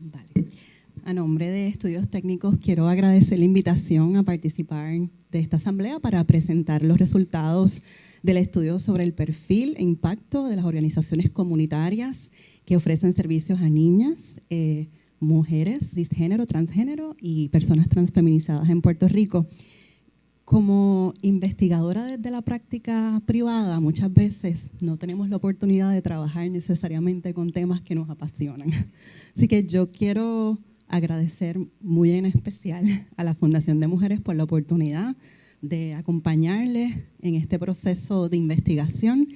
Vale. A nombre de Estudios Técnicos, quiero agradecer la invitación a participar de esta asamblea para presentar los resultados del estudio sobre el perfil e impacto de las organizaciones comunitarias que ofrecen servicios a niñas, mujeres, cisgénero, transgénero y personas transfeminizadas en Puerto Rico. Como investigadora desde la práctica privada, muchas veces no tenemos la oportunidad de trabajar necesariamente con temas que nos apasionan. Así que yo quiero agradecer muy en especial a la Fundación de Mujeres por la oportunidad de acompañarles en este proceso de investigación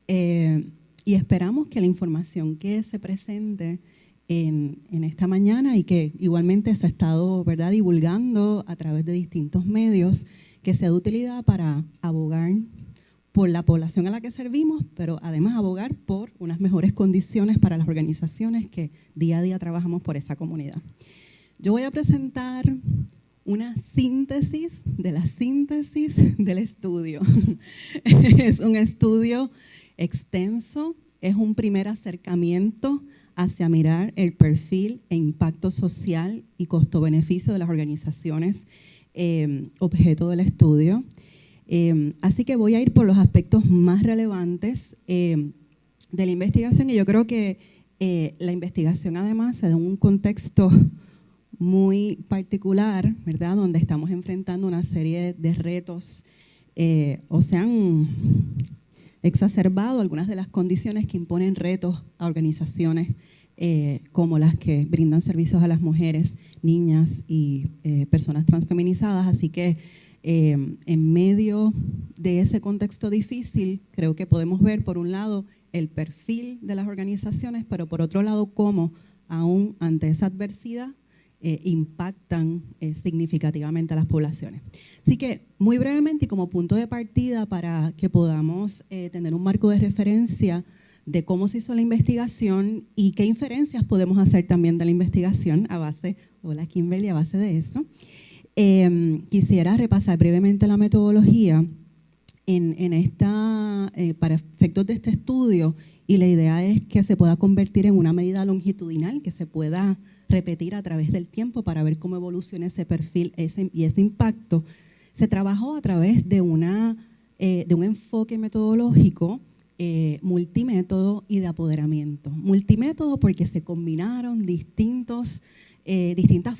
y esperamos que la información que se presente en esta mañana y que igualmente se ha estado, ¿verdad?, divulgando a través de distintos medios, que sea de utilidad para abogar por la población a la que servimos, pero además abogar por unas mejores condiciones para las organizaciones que día a día trabajamos por esa comunidad. Yo voy a presentar una síntesis de la síntesis del estudio. Es un estudio extenso, es un primer acercamiento hacia mirar el perfil e impacto social y costo-beneficio de las organizaciones objeto del estudio. Así que voy a ir por los aspectos más relevantes de la investigación y yo creo que la investigación además se da en un contexto muy particular, ¿verdad?, donde estamos enfrentando una serie de retos o se han exacerbado algunas de las condiciones que imponen retos a organizaciones como las que brindan servicios a las mujeres, niñas y personas transfeminizadas. Así que en medio de ese contexto difícil, creo que podemos ver, por un lado, el perfil de las organizaciones, pero por otro lado, cómo aún ante esa adversidad impactan significativamente a las poblaciones. Así que, muy brevemente y como punto de partida para que podamos tener un marco de referencia de cómo se hizo la investigación y qué inferencias podemos hacer también de la investigación a base, hola Kimberly, a base de eso. Quisiera repasar brevemente la metodología para efectos de este estudio, y la idea es que se pueda convertir en una medida longitudinal que se pueda repetir a través del tiempo para ver cómo evoluciona ese perfil y ese impacto. Se trabajó a través de un enfoque metodológico multimétodo y de apoderamiento. Multimétodo porque se combinaron distintas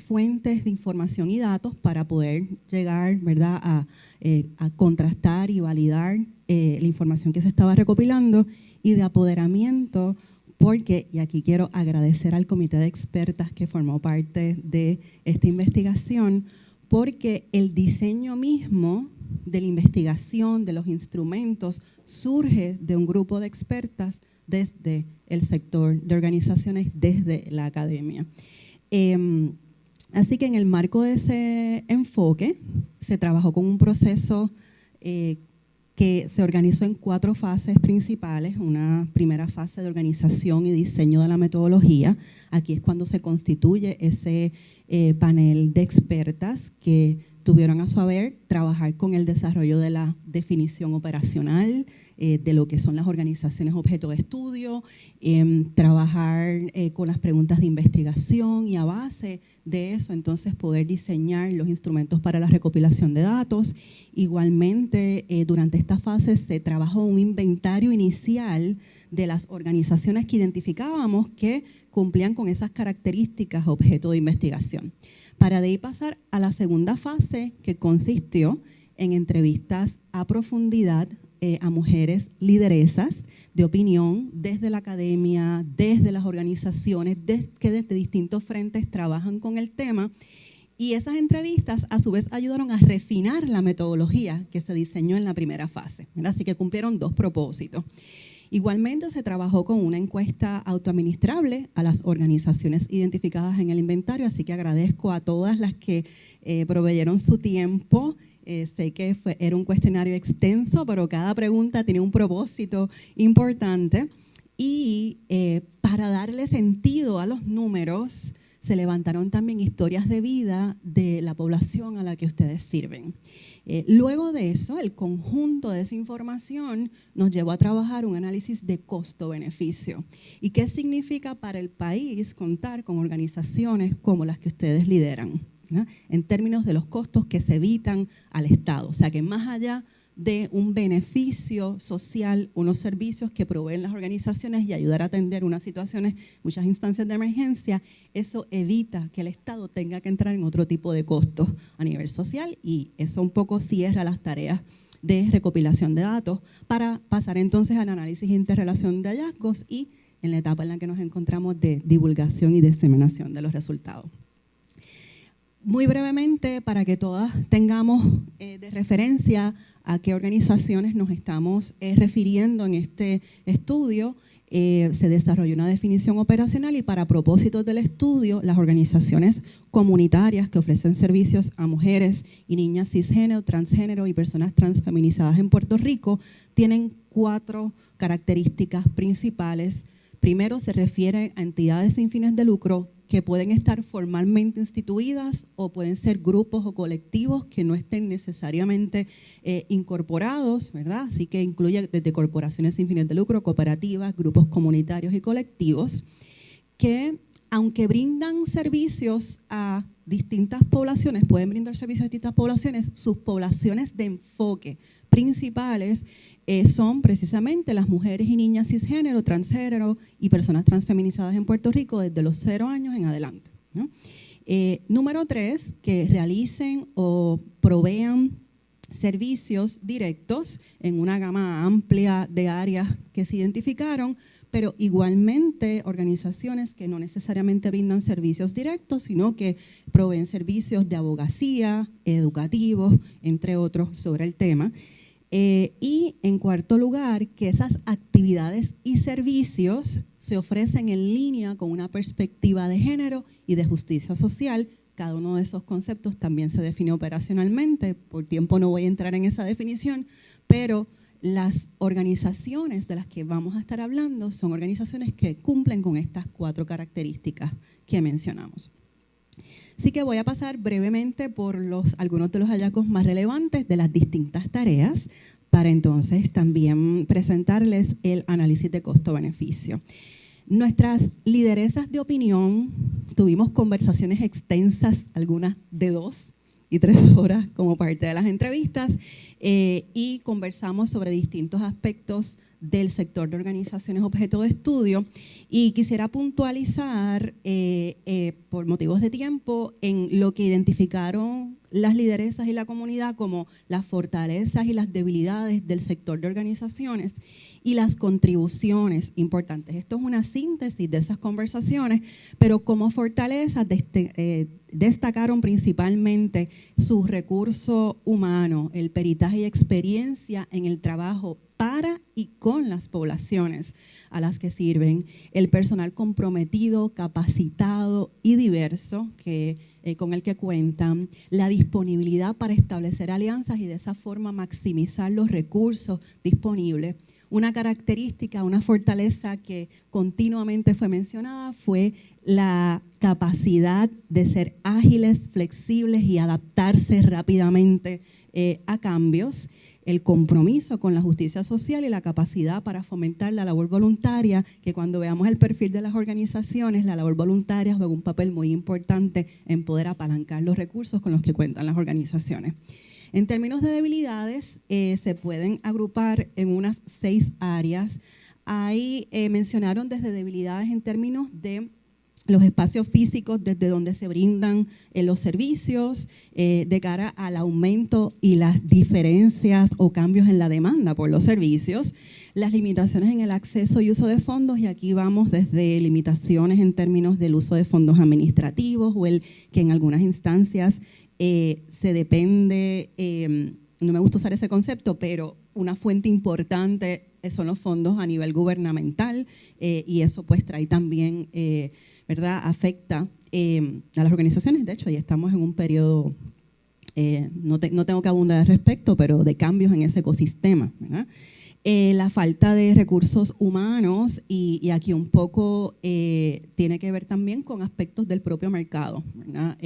fuentes de información y datos para poder llegar, ¿verdad?, a contrastar y validar la información que se estaba recopilando, y de apoderamiento porque, y aquí quiero agradecer al comité de expertas que formó parte de esta investigación, porque el diseño mismo de la investigación, de los instrumentos, surge de un grupo de expertas desde el sector de organizaciones, desde la academia. Así que en el marco de ese enfoque se trabajó con un proceso que se organizó en 4 fases principales. Una primera fase de organización y diseño de la metodología. Aquí es cuando se constituye ese panel de expertas que tuvieron a su haber trabajar con el desarrollo de la definición operacional, de lo que son las organizaciones objeto de estudio, trabajar con las preguntas de investigación y a base de eso entonces poder diseñar los instrumentos para la recopilación de datos. Igualmente, durante esta fase se trabajó un inventario inicial de las organizaciones que identificábamos que cumplían con esas características objeto de investigación. Para de ahí pasar a la segunda fase, que consistió en entrevistas a profundidad a mujeres lideresas de opinión desde la academia, desde las organizaciones, que desde distintos frentes trabajan con el tema. Y esas entrevistas a su vez ayudaron a refinar la metodología que se diseñó en la primera fase, ¿verdad? Así que cumplieron 2 propósitos. Igualmente se trabajó con una encuesta autoadministrable a las organizaciones identificadas en el inventario, así que agradezco a todas las que proveyeron su tiempo. Sé que era un cuestionario extenso, pero cada pregunta tiene un propósito importante. Y para darle sentido a los números, se levantaron también historias de vida de la población a la que ustedes sirven. Luego de eso, el conjunto de esa información nos llevó a trabajar un análisis de costo-beneficio. ¿Y qué significa para el país contar con organizaciones como las que ustedes lideran, ¿no?, en términos de los costos que se evitan al Estado? O sea, que más allá de un beneficio social, unos servicios que proveen las organizaciones y ayudar a atender unas situaciones, muchas instancias de emergencia, eso evita que el Estado tenga que entrar en otro tipo de costos a nivel social, y eso un poco cierra las tareas de recopilación de datos para pasar entonces al análisis e interrelación de hallazgos y en la etapa en la que nos encontramos de divulgación y diseminación de los resultados. Muy brevemente, para que todas tengamos de referencia a qué organizaciones nos estamos refiriendo en este estudio, se desarrolló una definición operacional y para propósitos del estudio, las organizaciones comunitarias que ofrecen servicios a mujeres y niñas cisgénero, transgénero y personas transfeminizadas en Puerto Rico tienen 4 características principales. Primero, se refiere a entidades sin fines de lucro que pueden estar formalmente instituidas o pueden ser grupos o colectivos que no estén necesariamente incorporados, ¿verdad? Así que incluye desde corporaciones sin fines de lucro, cooperativas, grupos comunitarios y colectivos, que aunque brindan servicios a distintas poblaciones, pueden brindar servicios a distintas poblaciones, sus poblaciones de enfoque principales son precisamente las mujeres y niñas cisgénero, transgénero y personas transfeminizadas en Puerto Rico desde los 0 años en adelante, ¿no? Número 3, que realicen o provean servicios directos en una gama amplia de áreas que se identificaron, pero igualmente organizaciones que no necesariamente brindan servicios directos, sino que proveen servicios de abogacía, educativos, entre otros, sobre el tema. Y en cuarto lugar, que esas actividades y servicios se ofrecen en línea con una perspectiva de género y de justicia social. Cada uno de esos conceptos también se define operacionalmente. Por tiempo no voy a entrar en esa definición, pero las organizaciones de las que vamos a estar hablando son organizaciones que cumplen con estas 4 características que mencionamos. Así que voy a pasar brevemente por algunos de los hallazgos más relevantes de las distintas tareas para entonces también presentarles el análisis de costo-beneficio. Nuestras lideresas de opinión tuvimos conversaciones extensas, algunas de 2 y 3 horas como parte de las entrevistas, y conversamos sobre distintos aspectos del sector de organizaciones objeto de estudio, y quisiera puntualizar por motivos de tiempo en lo que identificaron las lideresas y la comunidad como las fortalezas y las debilidades del sector de organizaciones y las contribuciones importantes. Esto es una síntesis de esas conversaciones, pero como fortalezas destacaron principalmente su recurso humano, el peritaje y experiencia en el trabajo para y con las poblaciones a las que sirven, el personal comprometido, capacitado y diverso con el que cuentan, la disponibilidad para establecer alianzas y de esa forma maximizar los recursos disponibles. Una característica, una fortaleza que continuamente fue mencionada fue la capacidad de ser ágiles, flexibles y adaptarse rápidamente a cambios, el compromiso con la justicia social y la capacidad para fomentar la labor voluntaria, que cuando veamos el perfil de las organizaciones, la labor voluntaria juega un papel muy importante en poder apalancar los recursos con los que cuentan las organizaciones. En términos de debilidades, se pueden agrupar en unas 6 áreas. Ahí mencionaron desde debilidades en términos de los espacios físicos desde donde se brindan los servicios, de cara al aumento y las diferencias o cambios en la demanda por los servicios, las limitaciones en el acceso y uso de fondos, y aquí vamos desde limitaciones en términos del uso de fondos administrativos o el que en algunas instancias se depende, no me gusta usar ese concepto, pero una fuente importante son los fondos a nivel gubernamental, y eso pues trae también, ¿verdad?, afecta a las organizaciones. De hecho, ya estamos en un periodo, no tengo que abundar al respecto, pero de cambios en ese ecosistema, ¿verdad? La falta de recursos humanos y aquí un poco tiene que ver también con aspectos del propio mercado, ¿verdad?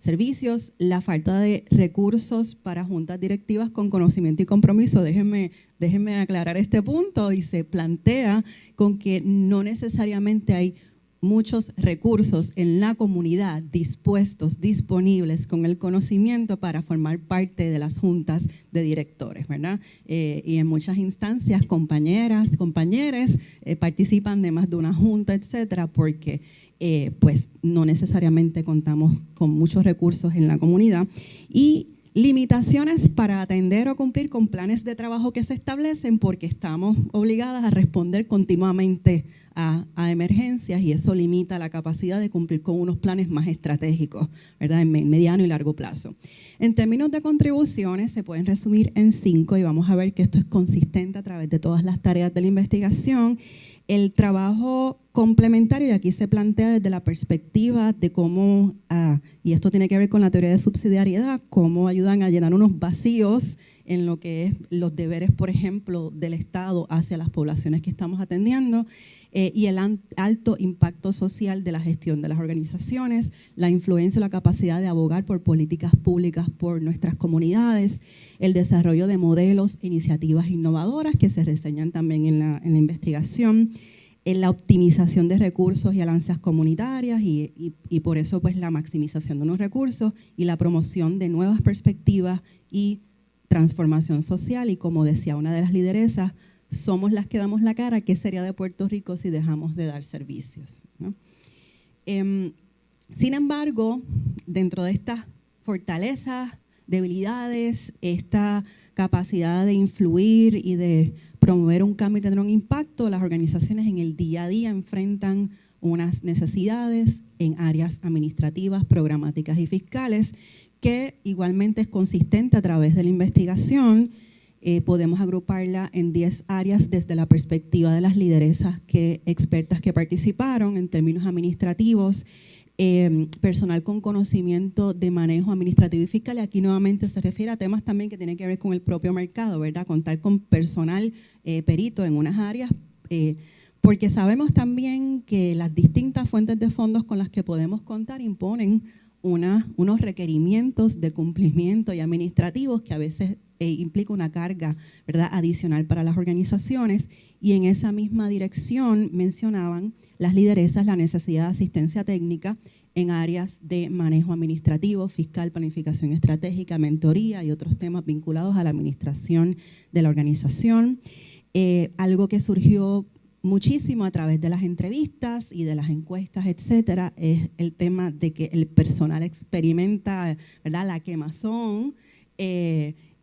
Servicios, la falta de recursos para juntas directivas con conocimiento y compromiso. Déjenme aclarar este punto, y se plantea con que no necesariamente hay muchos recursos en la comunidad dispuestos, disponibles, con el conocimiento para formar parte de las juntas de directores, ¿verdad? Y en muchas instancias, compañeras, compañeros participan de más de una junta, etcétera, porque pues no necesariamente contamos con muchos recursos en la comunidad. Y limitaciones para atender o cumplir con planes de trabajo que se establecen, porque estamos obligadas a responder continuamente a emergencias, y eso limita la capacidad de cumplir con unos planes más estratégicos, ¿verdad? En mediano y largo plazo. En términos de contribuciones, se pueden resumir en 5, y vamos a ver que esto es consistente a través de todas las tareas de la investigación. El trabajo complementario, y aquí se plantea desde la perspectiva de cómo, y esto tiene que ver con la teoría de subsidiariedad, cómo ayudan a llenar unos vacíos en lo que es los deberes, por ejemplo, del Estado hacia las poblaciones que estamos atendiendo, y el alto impacto social de la gestión de las organizaciones, la influencia y la capacidad de abogar por políticas públicas por nuestras comunidades, el desarrollo de modelos, iniciativas innovadoras que se reseñan también en la investigación, en la optimización de recursos y alianzas comunitarias, y por eso pues la maximización de unos recursos y la promoción de nuevas perspectivas y transformación social. Y como decía una de las lideresas, somos las que damos la cara. ¿Qué sería de Puerto Rico si dejamos de dar servicios?, ¿no? Sin embargo, dentro de estas fortalezas, debilidades, esta capacidad de influir y de promover un cambio y tener un impacto, las organizaciones en el día a día enfrentan unas necesidades en áreas administrativas, programáticas y fiscales, que igualmente es consistente a través de la investigación. Podemos agruparla en 10 áreas desde la perspectiva de las lideresas expertas que participaron en términos administrativos, personal con conocimiento de manejo administrativo y fiscal, y aquí nuevamente se refiere a temas también que tienen que ver con el propio mercado, ¿verdad? Contar con personal perito en unas áreas, porque sabemos también que las distintas fuentes de fondos con las que podemos contar imponen unos requerimientos de cumplimiento y administrativos que a veces implica una carga, ¿verdad?, adicional para las organizaciones. Y en esa misma dirección mencionaban las lideresas la necesidad de asistencia técnica en áreas de manejo administrativo, fiscal, planificación estratégica, mentoría y otros temas vinculados a la administración de la organización. Algo que surgió muchísimo a través de las entrevistas y de las encuestas, etcétera, es el tema de que el personal experimenta, ¿verdad?, la quemazón,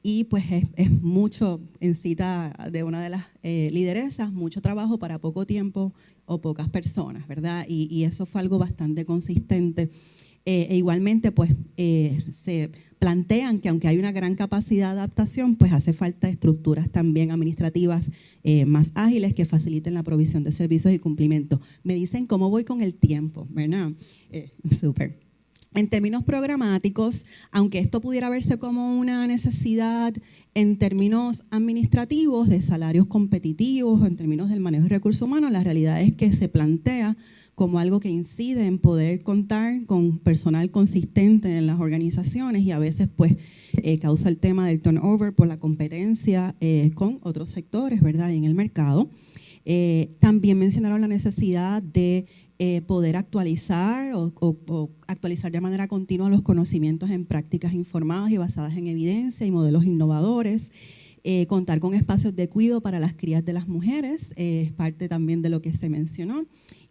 y pues es mucho, en cita de una de las lideresas, mucho trabajo para poco tiempo o pocas personas, ¿verdad? Y eso fue algo bastante consistente. Igualmente, pues se plantean que aunque hay una gran capacidad de adaptación, pues hace falta estructuras también administrativas más ágiles que faciliten la provisión de servicios y cumplimiento. Me dicen cómo voy con el tiempo, ¿verdad? Súper. En términos programáticos, aunque esto pudiera verse como una necesidad en términos administrativos, de salarios competitivos, en términos del manejo de recursos humanos, la realidad es que se plantea como algo que incide en poder contar con personal consistente en las organizaciones, y a veces pues causa el tema del turnover por la competencia con otros sectores, ¿verdad?, en el mercado. También mencionaron la necesidad de poder actualizar o actualizar de manera continua los conocimientos en prácticas informadas y basadas en evidencia y modelos innovadores. Contar con espacios de cuidado para las crías de las mujeres, es parte también de lo que se mencionó,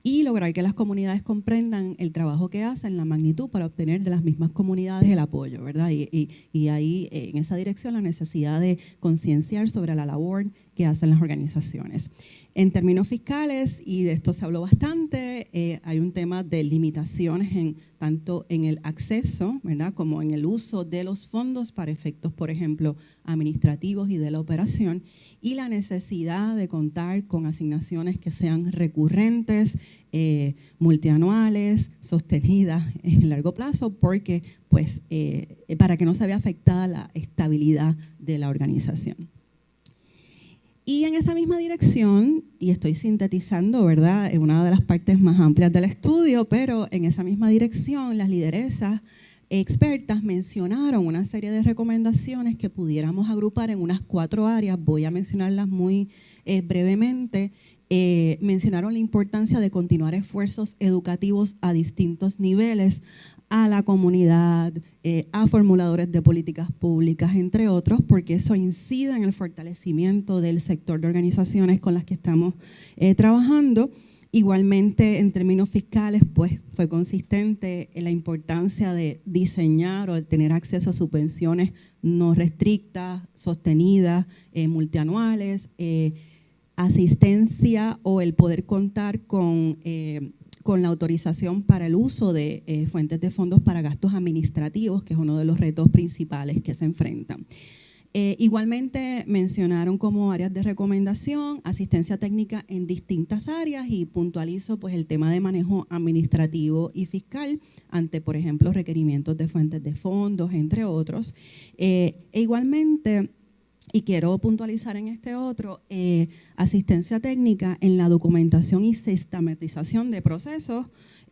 y lograr que las comunidades comprendan el trabajo que hacen, la magnitud, para obtener de las mismas comunidades el apoyo, ¿verdad? Y ahí, en esa dirección, la necesidad de concienciar sobre la labor que hacen las organizaciones. En términos fiscales, y de esto se habló bastante, hay un tema de limitaciones tanto en el acceso, ¿verdad?, como en el uso de los fondos para efectos, por ejemplo, administrativos y de la operación, y la necesidad de contar con asignaciones que sean recurrentes, multianuales, sostenidas en largo plazo, porque pues, para que no se vea afectada la estabilidad de la organización. Y en esa misma dirección, y estoy sintetizando, ¿verdad?, en una de las partes más amplias del estudio, pero en esa misma dirección, las lideresas expertas mencionaron una serie de recomendaciones que pudiéramos agrupar en unas 4 áreas. Voy a mencionarlas muy brevemente. Mencionaron la importancia de continuar esfuerzos educativos a distintos niveles, a la comunidad, a formuladores de políticas públicas, entre otros, porque eso incide en el fortalecimiento del sector de organizaciones con las que estamos trabajando. Igualmente, en términos fiscales, pues fue consistente en la importancia de diseñar o de tener acceso a subvenciones no restrictas, sostenidas, multianuales, asistencia o el poder contar con la autorización para el uso de fuentes de fondos para gastos administrativos, que es uno de los retos principales que se enfrentan. Igualmente mencionaron como áreas de recomendación asistencia técnica en distintas áreas y puntualizo pues el tema de manejo administrativo y fiscal ante, por ejemplo, requerimientos de fuentes de fondos, entre otros. Igualmente, y quiero puntualizar en este otro, asistencia técnica en la documentación y sistematización de procesos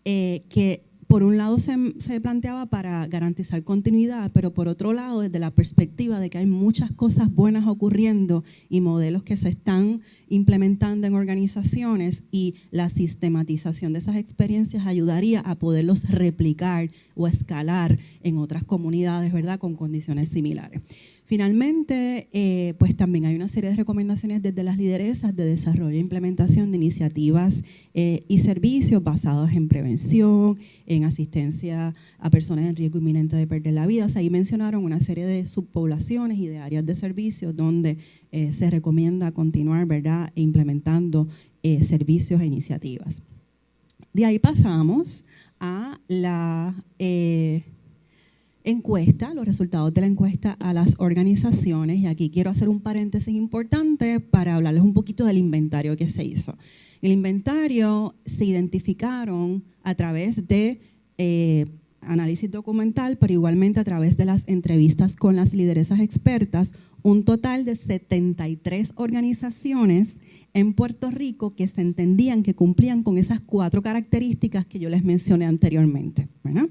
que por un lado se planteaba para garantizar continuidad, pero por otro lado desde la perspectiva de que hay muchas cosas buenas ocurriendo y modelos que se están implementando en organizaciones y la sistematización de esas experiencias ayudaría a poderlos replicar o escalar en otras comunidades, ¿verdad?, con condiciones similares. Finalmente, pues también hay una serie de recomendaciones desde las lideresas de desarrollo e implementación de iniciativas y servicios basados en prevención, en asistencia a personas en riesgo inminente de perder la vida. O sea, ahí mencionaron una serie de subpoblaciones y de áreas de servicios donde se recomienda continuar, ¿verdad?, implementando servicios e iniciativas. De ahí pasamos a la encuesta, los resultados de la encuesta a las organizaciones, y aquí quiero hacer un paréntesis importante para hablarles un poquito del inventario que se hizo. El inventario se identificaron a través de análisis documental, pero igualmente a través de las entrevistas con las lideresas expertas, un total de 73 organizaciones en Puerto Rico que se entendían que cumplían con esas 4 características que yo les mencioné anteriormente, ¿verdad?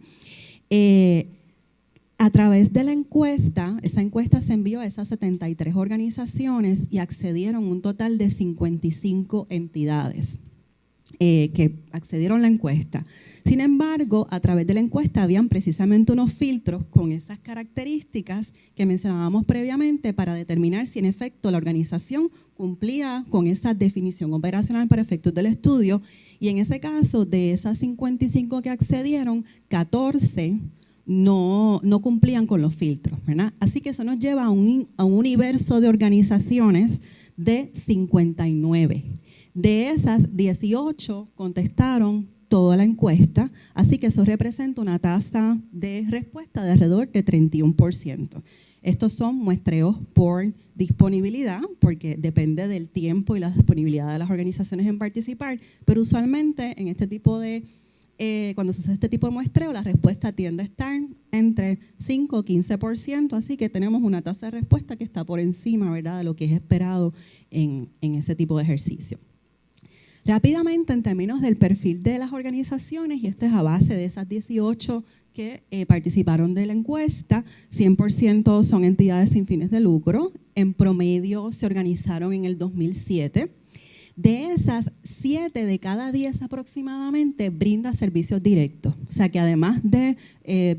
A través de la encuesta, esa encuesta se envió a esas 73 organizaciones y accedieron un total de 55 entidades que accedieron a la encuesta. Sin embargo, a través de la encuesta habían precisamente unos filtros con esas características que mencionábamos previamente para determinar si en efecto la organización cumplía con esa definición operacional para efectos del estudio, y en ese caso, de esas 55 que accedieron, 14 no cumplían con los filtros, ¿verdad? Así que eso nos lleva a un universo de organizaciones de 59. De esas, 18 contestaron toda la encuesta, así que eso representa una tasa de respuesta de alrededor de 31%. Estos son muestreos por disponibilidad, porque depende del tiempo y la disponibilidad de las organizaciones en participar, pero usualmente en este tipo de cuando se hace este tipo de muestreo, la respuesta tiende a estar entre 5 y 15%, así que tenemos una tasa de respuesta que está por encima, ¿verdad?, de lo que es esperado en ese tipo de ejercicio. Rápidamente, en términos del perfil de las organizaciones, y esto es a base de esas 18 que participaron de la encuesta, 100% son entidades sin fines de lucro, en promedio se organizaron en el 2007. De esas, 7 de cada 10 aproximadamente brinda servicios directos. O sea que además de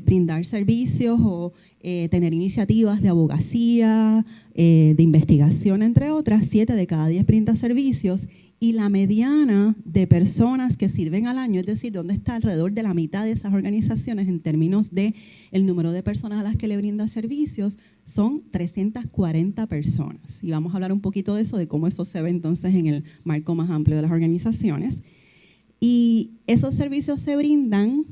brindar servicios o tener iniciativas de abogacía, de investigación, entre otras, 7 de cada 10 brinda servicios, y la mediana de personas que sirven al año, es decir, donde está alrededor de la mitad de esas organizaciones en términos de el número de personas a las que le brinda servicios, son 340 personas. Y vamos a hablar un poquito de eso, de cómo eso se ve entonces en el marco más amplio de las organizaciones. Y esos servicios se brindan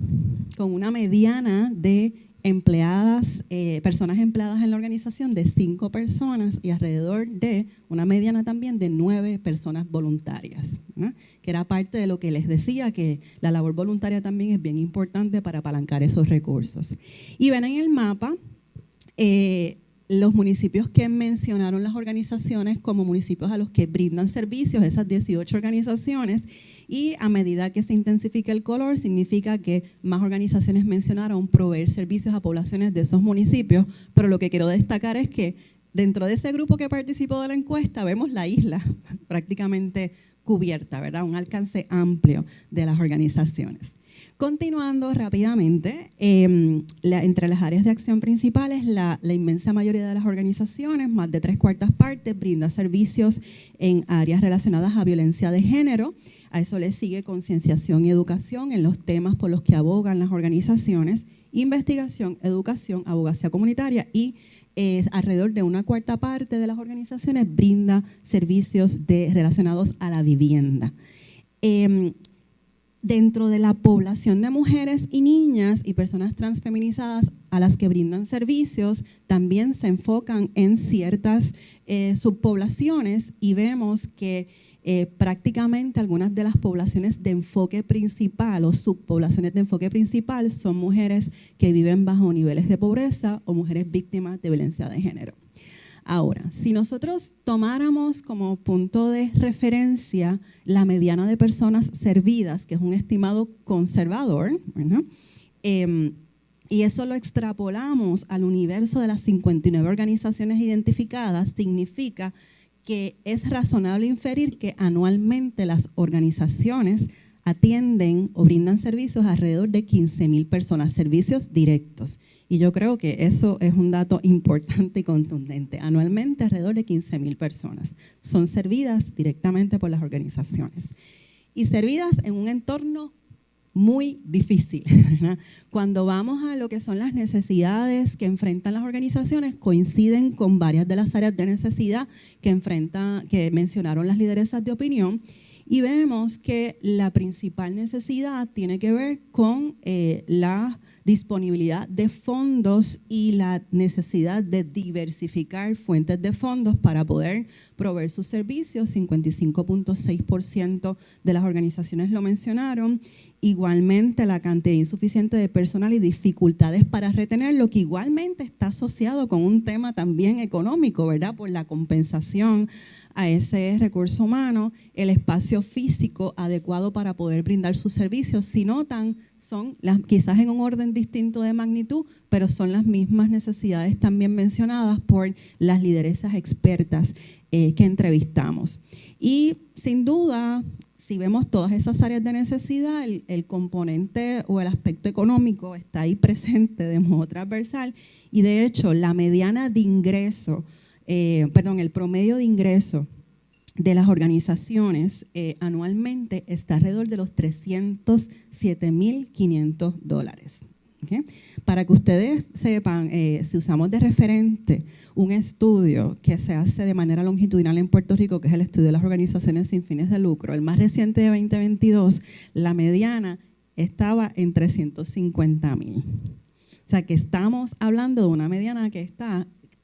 con una mediana de empleadas, personas empleadas en la organización de 5 personas y alrededor de una mediana también de 9 personas voluntarias, ¿no?, que era parte de lo que les decía, que la labor voluntaria también es bien importante para apalancar esos recursos. Y ven en el mapa los municipios que mencionaron las organizaciones como municipios a los que brindan servicios, esas 18 organizaciones, y a medida que se intensifica el color, significa que más organizaciones mencionaron proveer servicios a poblaciones de esos municipios, pero lo que quiero destacar es que dentro de ese grupo que participó de la encuesta vemos la isla prácticamente cubierta, ¿verdad? Un alcance amplio de las organizaciones. Continuando rápidamente, entre las áreas de acción principales, la inmensa mayoría de las organizaciones, más de 3/4 partes, brinda servicios en áreas relacionadas a violencia de género. A eso le sigue concienciación y educación en los temas por los que abogan las organizaciones, investigación, educación, abogacía comunitaria y alrededor de 1/4 parte de las organizaciones brinda servicios relacionados a la vivienda. Dentro de la población de mujeres y niñas y personas transfeminizadas a las que brindan servicios, también se enfocan en ciertas subpoblaciones y vemos que prácticamente algunas de las poblaciones de enfoque principal o subpoblaciones de enfoque principal son mujeres que viven bajo niveles de pobreza o mujeres víctimas de violencia de género. Ahora, si nosotros tomáramos como punto de referencia la mediana de personas servidas, que es un estimado conservador, ¿verdad? Y eso lo extrapolamos al universo de las 59 organizaciones identificadas, significa que es razonable inferir que anualmente las organizaciones atienden o brindan servicios a alrededor de 15,000 personas, servicios directos. Y yo creo que eso es un dato importante y contundente. Anualmente alrededor de 15,000 personas son servidas directamente por las organizaciones. Y servidas en un entorno muy difícil, ¿verdad? Cuando vamos a lo que son las necesidades que enfrentan las organizaciones, coinciden con varias de las áreas de necesidad que mencionaron las lideresas de opinión, y vemos que la principal necesidad tiene que ver con la disponibilidad de fondos y la necesidad de diversificar fuentes de fondos para poder proveer sus servicios. 55.6% de las organizaciones lo mencionaron. Igualmente, la cantidad insuficiente de personal y dificultades para retenerlo, que igualmente está asociado con un tema también económico, ¿verdad? Por la compensación a ese recurso humano, el espacio físico adecuado para poder brindar sus servicios. Si notan, son quizás en un orden distinto de magnitud, pero son las mismas necesidades también mencionadas por las lideresas expertas que entrevistamos. Y sin duda, si vemos todas esas áreas de necesidad, el componente o el aspecto económico está ahí presente de modo transversal, y de hecho la mediana de ingreso, el promedio de ingreso de las organizaciones anualmente está alrededor de los $307,500. ¿Okay? Para que ustedes sepan, si usamos de referente un estudio que se hace de manera longitudinal en Puerto Rico, que es el estudio de las organizaciones sin fines de lucro, el más reciente de 2022, la mediana estaba en 350,000. O sea que estamos hablando de una mediana que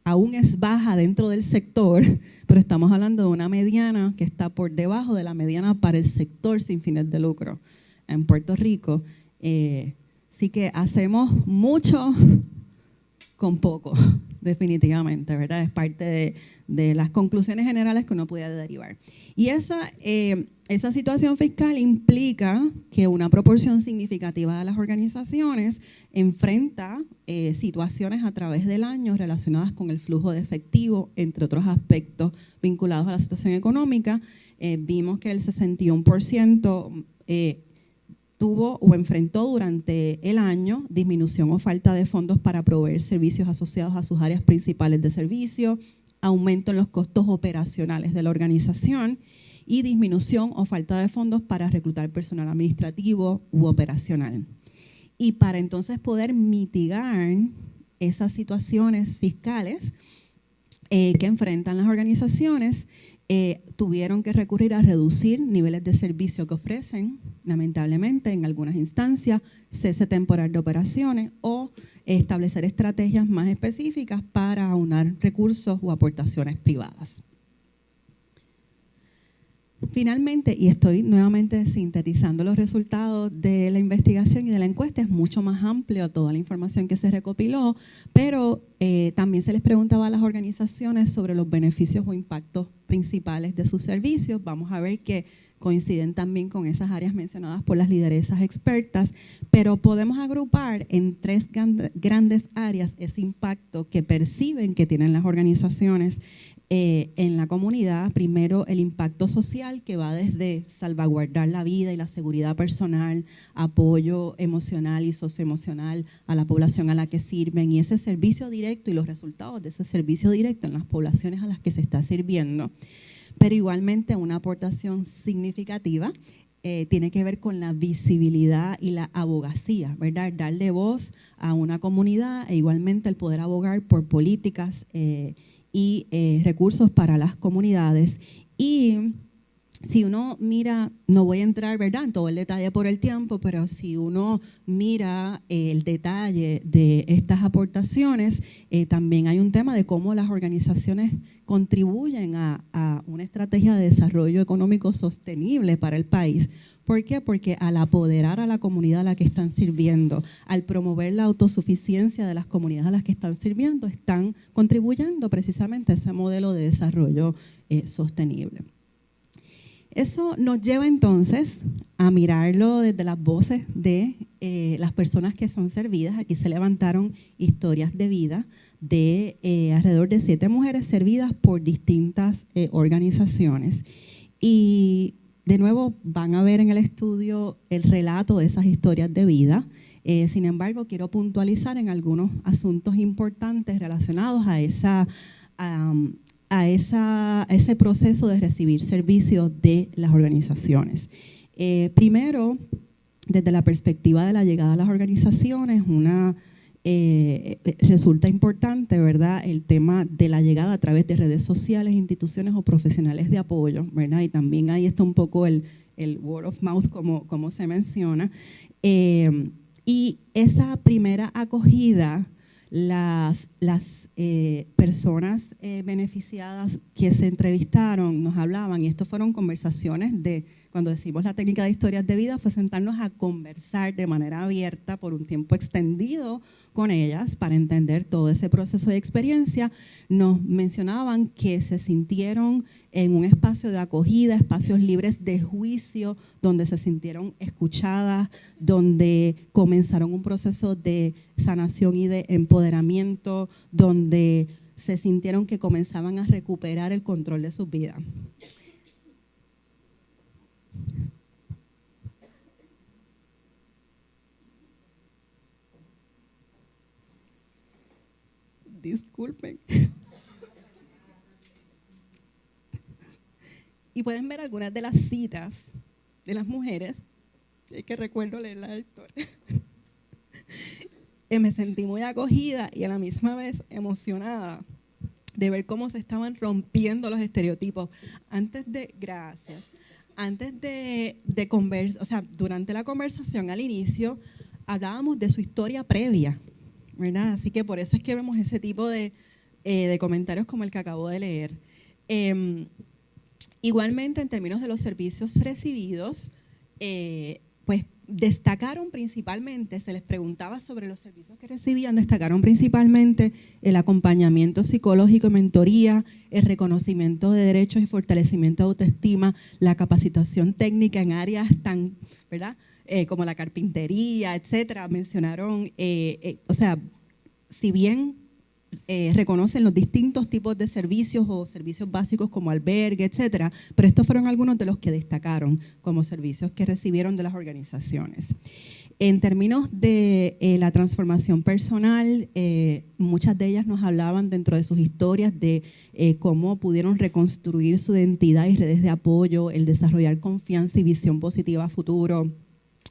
aún es baja dentro del sector, pero estamos hablando de una mediana que está por debajo de la mediana para el sector sin fines de lucro en Puerto Rico. Así que hacemos mucho con poco, definitivamente, ¿verdad? Es parte de las conclusiones generales que uno puede derivar. Y esa situación fiscal implica que una proporción significativa de las organizaciones enfrenta situaciones a través del año relacionadas con el flujo de efectivo, entre otros aspectos vinculados a la situación económica. Vimos que el 61% tuvo o enfrentó durante el año disminución o falta de fondos para proveer servicios asociados a sus áreas principales de servicio, aumento en los costos operacionales de la organización y disminución o falta de fondos para reclutar personal administrativo u operacional. Y para entonces poder mitigar esas situaciones fiscales que enfrentan las organizaciones, tuvieron que recurrir a reducir niveles de servicio que ofrecen, lamentablemente en algunas instancias, cese temporal de operaciones o establecer estrategias más específicas para aunar recursos o aportaciones privadas. Finalmente, y estoy nuevamente sintetizando los resultados de la investigación y de la encuesta, es muy mucho más amplio toda la información que se recopiló, pero también se les preguntaba a las organizaciones sobre los beneficios o impactos principales de sus servicios. Vamos a ver que coinciden también con esas áreas mencionadas por las lideresas expertas, pero podemos agrupar en tres grandes áreas ese impacto que perciben que tienen las organizaciones en la comunidad. Primero, el impacto social, que va desde salvaguardar la vida y la seguridad personal, apoyo emocional y socioemocional a la población a la que sirven, y ese servicio directo y los resultados de ese servicio directo en las poblaciones a las que se está sirviendo. Pero igualmente una aportación significativa tiene que ver con la visibilidad y la abogacía, ¿verdad? Darle voz a una comunidad e igualmente el poder abogar por políticas y recursos para las comunidades. Y si uno mira, no voy a entrar, ¿verdad?, en todo el detalle por el tiempo, pero si uno mira el detalle de estas aportaciones, también hay un tema de cómo las organizaciones contribuyen a una estrategia de desarrollo económico sostenible para el país. ¿Por qué? Porque al apoderar a la comunidad a la que están sirviendo, al promover la autosuficiencia de las comunidades a las que están sirviendo, están contribuyendo precisamente a ese modelo de desarrollo sostenible. Eso nos lleva entonces a mirarlo desde las voces de las personas que son servidas. Aquí se levantaron historias de vida de alrededor de 7 mujeres servidas por distintas organizaciones. Y de nuevo van a ver en el estudio el relato de esas historias de vida. Sin embargo, quiero puntualizar en algunos asuntos importantes relacionados a ese proceso de recibir servicios de las organizaciones. Primero, desde la perspectiva de la llegada a las organizaciones, resulta importante, ¿verdad?, el tema de la llegada a través de redes sociales, instituciones o profesionales de apoyo, ¿verdad? Y también ahí está un poco el word of mouth, como se menciona. Y esa primera acogida, las personas beneficiadas que se entrevistaron nos hablaban, y esto fueron conversaciones de, cuando decimos la técnica de historias de vida, fue sentarnos a conversar de manera abierta por un tiempo extendido con ellas para entender todo ese proceso de experiencia. Nos mencionaban que se sintieron en un espacio de acogida, espacios libres de juicio, donde se sintieron escuchadas, donde comenzaron un proceso de sanación y de empoderamiento, donde se sintieron que comenzaban a recuperar el control de sus vidas. Disculpen. Y pueden ver algunas de las citas de las mujeres, que recuerdo leer la lectora. Me sentí muy acogida y a la misma vez emocionada de ver cómo se estaban rompiendo los estereotipos. Antes de conversar, o sea, durante la conversación al inicio, hablábamos de su historia previa, ¿verdad? Así que por eso es que vemos ese tipo de comentarios como el que acabo de leer. Igualmente, en términos de los servicios recibidos, pues destacaron principalmente, se les preguntaba sobre los servicios que recibían, destacaron principalmente el acompañamiento psicológico y mentoría, el reconocimiento de derechos y fortalecimiento de autoestima, la capacitación técnica en áreas tan, ¿verdad?, como la carpintería, etcétera. Mencionaron, o sea, si bien reconocen los distintos tipos de servicios o servicios básicos como albergue, etcétera, pero estos fueron algunos de los que destacaron como servicios que recibieron de las organizaciones. En términos de la transformación personal, muchas de ellas nos hablaban dentro de sus historias de cómo pudieron reconstruir su identidad y redes de apoyo, el desarrollar confianza y visión positiva a futuro,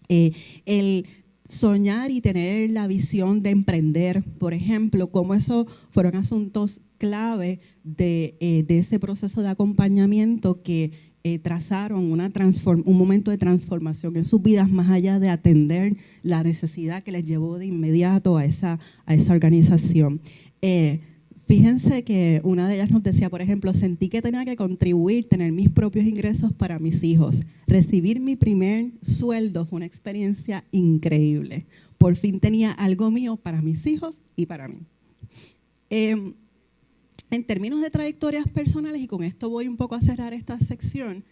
el soñar y tener la visión de emprender, por ejemplo, cómo eso fueron asuntos clave de ese proceso de acompañamiento que trazaron un momento de transformación en sus vidas, más allá de atender la necesidad que les llevó de inmediato a esa organización. Fíjense que una de ellas nos decía, por ejemplo, sentí que tenía que contribuir, tener mis propios ingresos para mis hijos. Recibir mi primer sueldo fue una experiencia increíble, Por fin tenía algo mío para mis hijos y para mí. En términos de trayectorias personales, y con esto voy un poco a cerrar esta sección,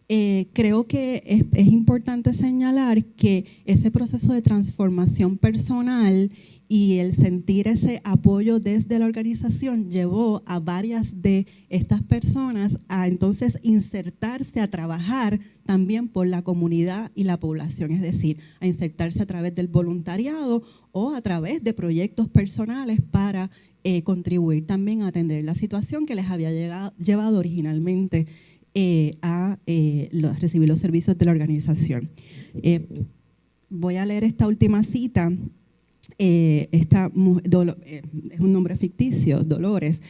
creo que es importante señalar que ese proceso de transformación personal y el sentir ese apoyo desde la organización llevó a varias de estas personas a entonces insertarse, a trabajar también por la comunidad y la población, es decir, a insertarse a través del voluntariado o a través de proyectos personales para contribuir también a atender la situación que les había llevado originalmente a recibir los servicios de la organización. Voy a leer esta última cita. Es un nombre ficticio, Dolores.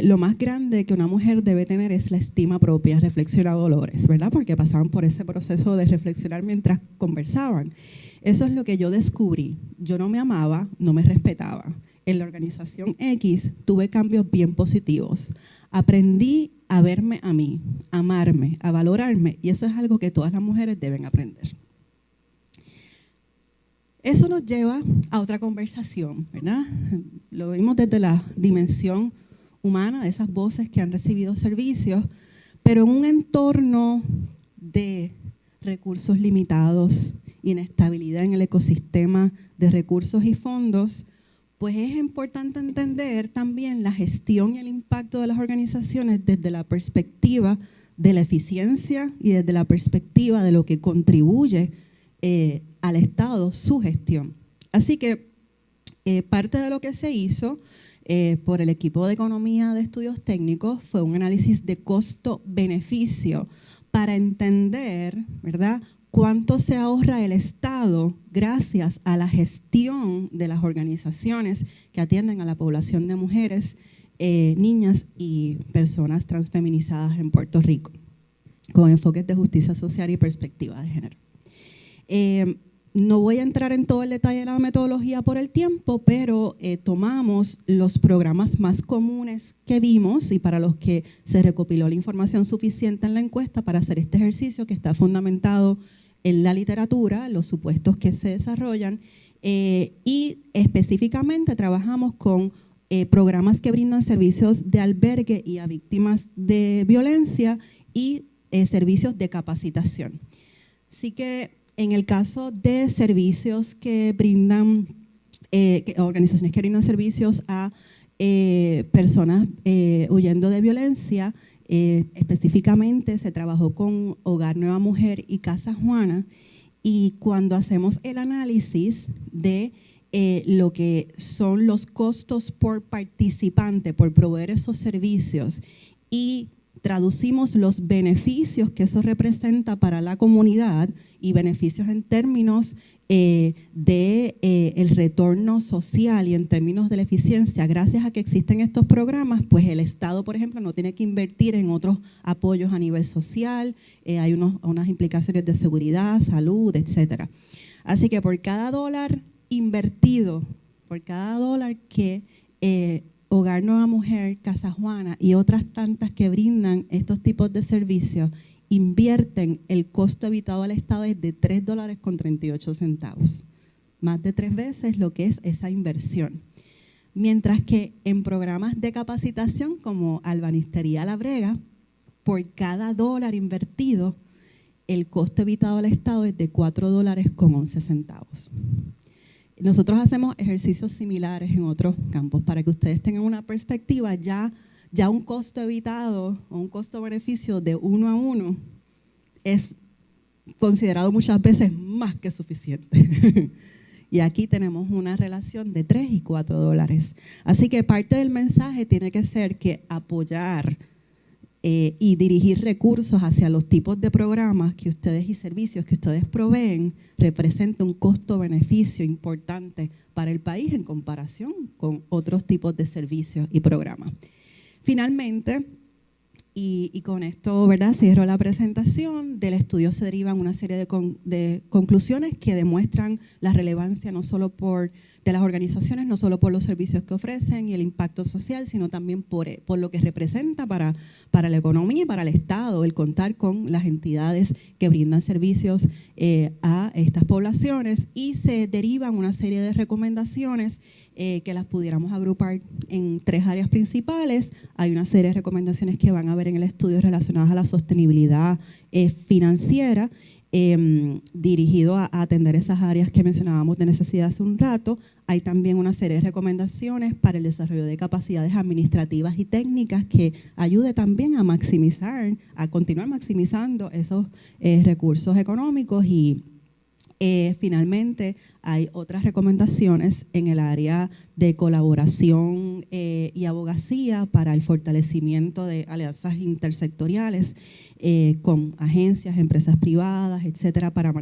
Lo más grande que una mujer debe tener es la estima propia, reflexiona Dolores, ¿verdad? Porque pasaban por ese proceso de reflexionar mientras conversaban. Eso es lo que yo descubrí. Yo no me amaba, no me respetaba. En la organización X tuve cambios bien positivos. Aprendí a verme a mí, a amarme, a valorarme, y eso es algo que todas las mujeres deben aprender. Eso nos lleva a otra conversación, ¿verdad? Lo vimos desde la dimensión humana, de esas voces que han recibido servicios, pero en un entorno de recursos limitados, inestabilidad en el ecosistema de recursos y fondos, pues es importante entender también la gestión y el impacto de las organizaciones desde la perspectiva de la eficiencia y desde la perspectiva de lo que contribuye al Estado su gestión. Así que parte de lo que se hizo por el equipo de Economía de Estudios Técnicos fue un análisis de costo-beneficio para entender, ¿verdad?, cuánto se ahorra el Estado gracias a la gestión de las organizaciones que atienden a la población de mujeres, niñas y personas transfeminizadas en Puerto Rico, con enfoques de justicia social y perspectiva de género. No voy a entrar en todo el detalle de la metodología por el tiempo, pero tomamos los programas más comunes que vimos y para los que se recopiló la información suficiente en la encuesta para hacer este ejercicio que está fundamentado en la literatura, los supuestos que se desarrollan, y específicamente trabajamos con programas que brindan servicios de albergue y a víctimas de violencia y servicios de capacitación. Así que en el caso de servicios que brindan, organizaciones que brindan servicios a personas huyendo de violencia, específicamente se trabajó con Hogar Nueva Mujer y Casa Juana, y cuando hacemos el análisis de lo que son los costos por participante, por proveer esos servicios, y traducimos los beneficios que eso representa para la comunidad y beneficios en términos el retorno social y en términos de la eficiencia, gracias a que existen estos programas, pues el Estado, por ejemplo, no tiene que invertir en otros apoyos a nivel social, hay unas implicaciones de seguridad, salud, etcétera. Así que por cada dólar invertido, por cada dólar que Hogar Nueva Mujer, Casa Juana y otras tantas que brindan estos tipos de servicios, invierten, el costo evitado al Estado es de $3.38, más de 3 veces lo que es esa inversión. Mientras que en programas de capacitación como Albanistería La Brega, por cada dólar invertido, el costo evitado al Estado es de $4.11. Nosotros hacemos ejercicios similares en otros campos para que ustedes tengan una perspectiva. Ya un costo evitado o un costo-beneficio de 1 a 1 es considerado muchas veces más que suficiente. Y aquí tenemos una relación de $3 y $4. Así que parte del mensaje tiene que ser que apoyar y dirigir recursos hacia los tipos de programas que ustedes y servicios que ustedes proveen representa un costo-beneficio importante para el país en comparación con otros tipos de servicios y programas. Finalmente, Y con esto, ¿verdad?, cierro la presentación. Del estudio se derivan una serie de conclusiones que demuestran la relevancia no solo de las organizaciones, no solo por los servicios que ofrecen y el impacto social, sino también por lo que representa para la economía y para el Estado el contar con las entidades que brindan servicios a estas poblaciones. Y se derivan una serie de recomendaciones que las pudiéramos agrupar en 3 áreas principales. Hay una serie de recomendaciones que van a ver en el estudio relacionadas a la sostenibilidad financiera, dirigido a atender esas áreas que mencionábamos de necesidad hace un rato. Hay también una serie de recomendaciones para el desarrollo de capacidades administrativas y técnicas que ayude también a maximizar, a continuar maximizando esos recursos económicos. Y finalmente, hay otras recomendaciones en el área de colaboración y abogacía para el fortalecimiento de alianzas intersectoriales con agencias, empresas privadas, etcétera, para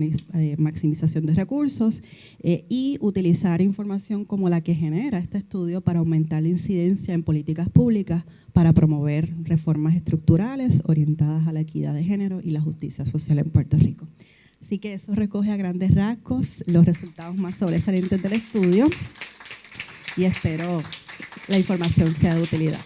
maximización de recursos y utilizar información como la que genera este estudio para aumentar la incidencia en políticas públicas para promover reformas estructurales orientadas a la equidad de género y la justicia social en Puerto Rico. Así que eso recoge a grandes rasgos los resultados más sobresalientes del estudio y espero la información sea de utilidad.